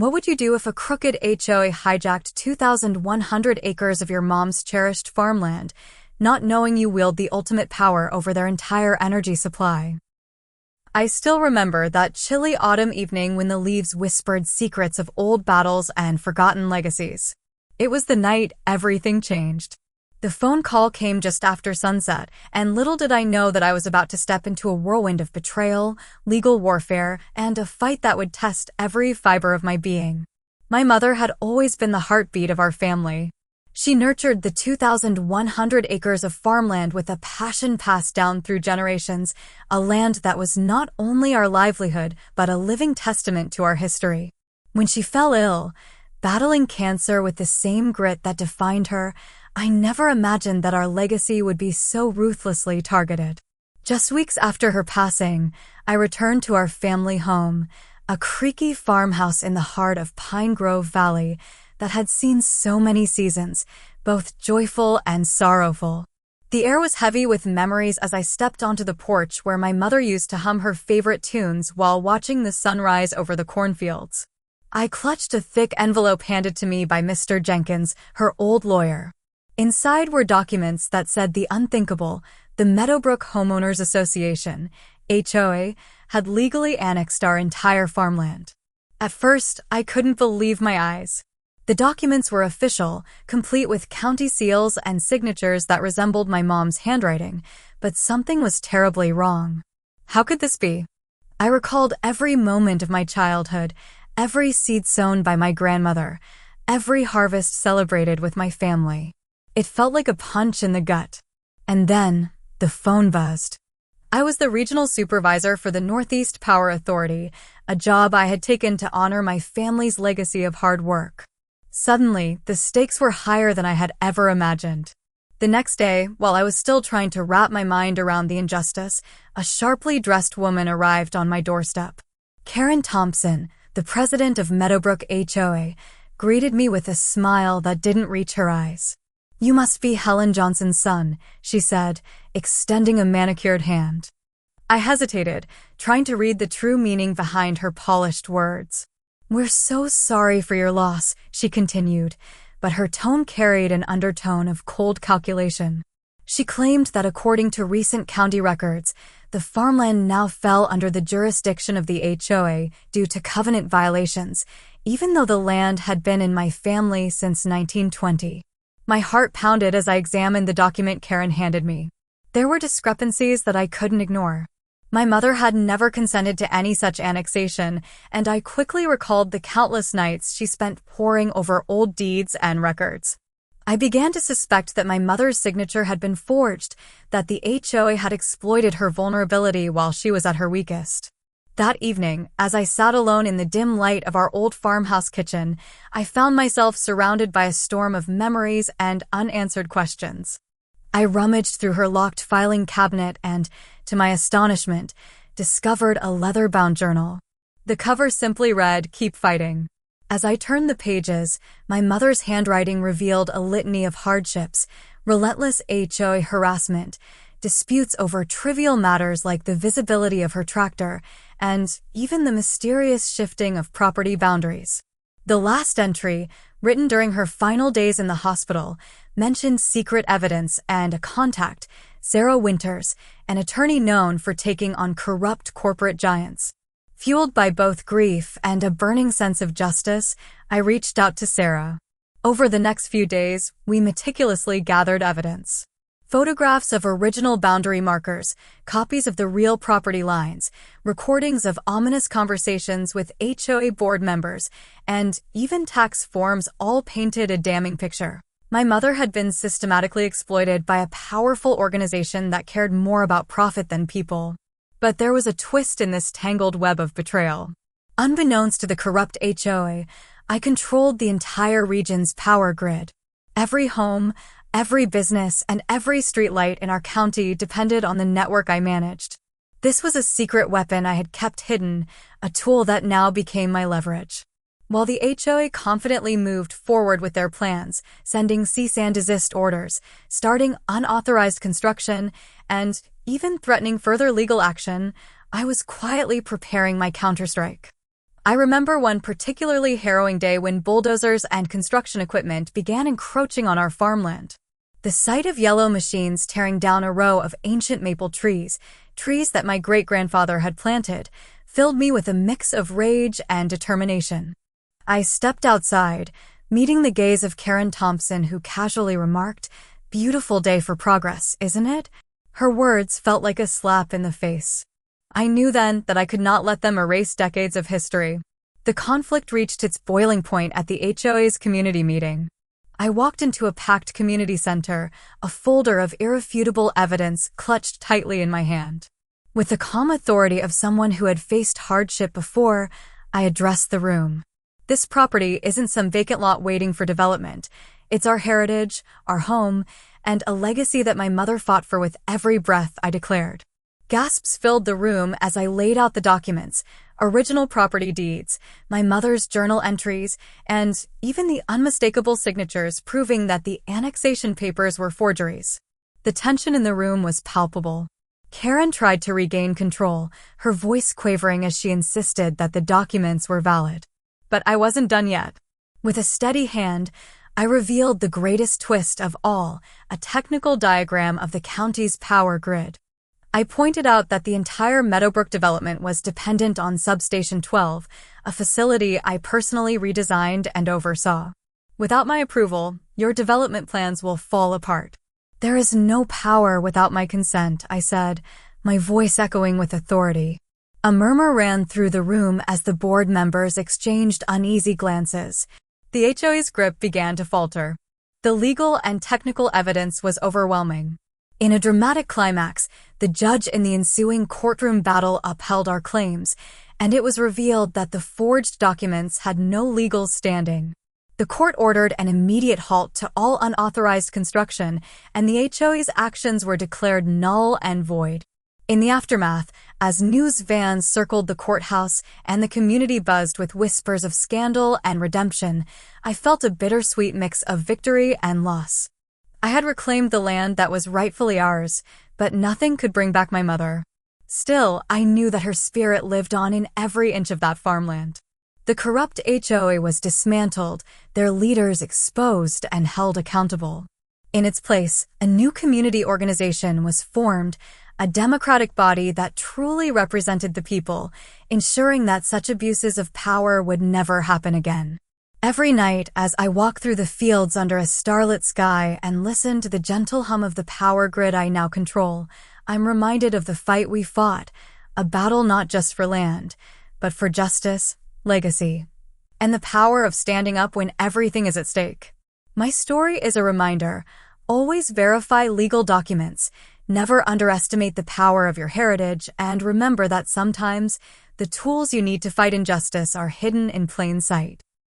What would you do if a crooked HOA hijacked 2,100 acres of your mom's cherished farmland, not knowing you wield the ultimate power over their entire energy supply? I still remember that chilly autumn evening when the leaves whispered secrets of old battles and forgotten legacies. It was the night everything changed. The phone call came just after sunset, and little did I know that I was about to step into a whirlwind of betrayal, legal warfare, and a fight that would test every fiber of my being. My mother had always been the heartbeat of our family. She nurtured the 2,100 acres of farmland with a passion passed down through generations, a land that was not only our livelihood, but a living testament to our history. When she fell ill, battling cancer with the same grit that defined her, I never imagined that our legacy would be so ruthlessly targeted. Just weeks after her passing, I returned to our family home, a creaky farmhouse in the heart of Pine Grove Valley that had seen so many seasons, both joyful and sorrowful. The air was heavy with memories as I stepped onto the porch where my mother used to hum her favorite tunes while watching the sunrise over the cornfields. I clutched a thick envelope handed to me by Mr. Jenkins, her old lawyer. Inside were documents that said the unthinkable: the Meadowbrook Homeowners Association, HOA, had legally annexed our entire farmland. At first, I couldn't believe my eyes. The documents were official, complete with county seals and signatures that resembled my mom's handwriting, but something was terribly wrong. How could this be? I recalled every moment of my childhood, every seed sown by my grandmother, every harvest celebrated with my family. It felt like a punch in the gut. And then, the phone buzzed. I was the regional supervisor for the Northeast Power Authority, a job I had taken to honor my family's legacy of hard work. Suddenly, the stakes were higher than I had ever imagined. The next day, while I was still trying to wrap my mind around the injustice, a sharply dressed woman arrived on my doorstep. Karen Thompson, the president of Meadowbrook HOA, greeted me with a smile that didn't reach her eyes. "You must be Helen Johnson's son," she said, extending a manicured hand. I hesitated, trying to read the true meaning behind her polished words. "We're so sorry for your loss," she continued, but her tone carried an undertone of cold calculation. She claimed that according to recent county records, the farmland now fell under the jurisdiction of the HOA due to covenant violations, even though the land had been in my family since 1920. My heart pounded as I examined the document Karen handed me. There were discrepancies that I couldn't ignore. My mother had never consented to any such annexation, and I quickly recalled the countless nights she spent poring over old deeds and records. I began to suspect that my mother's signature had been forged, that the HOA had exploited her vulnerability while she was at her weakest. That evening, as I sat alone in the dim light of our old farmhouse kitchen, I found myself surrounded by a storm of memories and unanswered questions. I rummaged through her locked filing cabinet and, to my astonishment, discovered a leather-bound journal. The cover simply read, "Keep fighting." As I turned the pages, my mother's handwriting revealed a litany of hardships: relentless HOA harassment, disputes over trivial matters like the visibility of her tractor, and even the mysterious shifting of property boundaries. The last entry, written during her final days in the hospital, mentioned secret evidence and a contact, Sarah Winters, an attorney known for taking on corrupt corporate giants. Fueled by both grief and a burning sense of justice, I reached out to Sarah. Over the next few days, we meticulously gathered evidence. Photographs of original boundary markers, copies of the real property lines, recordings of ominous conversations with HOA board members, and even tax forms all painted a damning picture. My mother had been systematically exploited by a powerful organization that cared more about profit than people. But there was a twist in this tangled web of betrayal. Unbeknownst to the corrupt HOA, I controlled the entire region's power grid. Every home, every business, and every streetlight in our county depended on the network I managed. This was a secret weapon I had kept hidden, a tool that now became my leverage. While the HOA confidently moved forward with their plans, sending cease and desist orders, starting unauthorized construction, and even threatening further legal action, I was quietly preparing my counterstrike. I remember one particularly harrowing day when bulldozers and construction equipment began encroaching on our farmland. The sight of yellow machines tearing down a row of ancient maple trees that my great-grandfather had planted, filled me with a mix of rage and determination. I stepped outside, meeting the gaze of Karen Thompson, who casually remarked, "Beautiful day for progress, isn't it?" Her words felt like a slap in the face. I knew then that I could not let them erase decades of history. The conflict reached its boiling point at the HOA's community meeting. I walked into a packed community center, a folder of irrefutable evidence clutched tightly in my hand. With the calm authority of someone who had faced hardship before, I addressed the room. "This property isn't some vacant lot waiting for development. It's our heritage, our home, and a legacy that my mother fought for with every breath," I declared. Gasps filled the room as I laid out the documents, original property deeds, my mother's journal entries, and even the unmistakable signatures proving that the annexation papers were forgeries. The tension in the room was palpable. Karen tried to regain control, her voice quavering as she insisted that the documents were valid. But I wasn't done yet. With a steady hand, I revealed the greatest twist of all, a technical diagram of the county's power grid. I pointed out that the entire Meadowbrook development was dependent on Substation 12, a facility I personally redesigned and oversaw. "Without my approval, your development plans will fall apart." "There is no power without my consent," I said, my voice echoing with authority. A murmur ran through the room as the board members exchanged uneasy glances. The HOA's grip began to falter. The legal and technical evidence was overwhelming. In a dramatic climax, the judge in the ensuing courtroom battle upheld our claims, and it was revealed that the forged documents had no legal standing. The court ordered an immediate halt to all unauthorized construction, and the HOA's actions were declared null and void. In the aftermath, as news vans circled the courthouse and the community buzzed with whispers of scandal and redemption, I felt a bittersweet mix of victory and loss. I had reclaimed the land that was rightfully ours, but nothing could bring back my mother. Still, I knew that her spirit lived on in every inch of that farmland. The corrupt HOA was dismantled, their leaders exposed and held accountable. In its place, a new community organization was formed, a democratic body that truly represented the people, ensuring that such abuses of power would never happen again. Every night, as I walk through the fields under a starlit sky and listen to the gentle hum of the power grid I now control, I'm reminded of the fight we fought, a battle not just for land, but for justice, legacy, and the power of standing up when everything is at stake. My story is a reminder: always verify legal documents, never underestimate the power of your heritage, and remember that sometimes the tools you need to fight injustice are hidden in plain sight.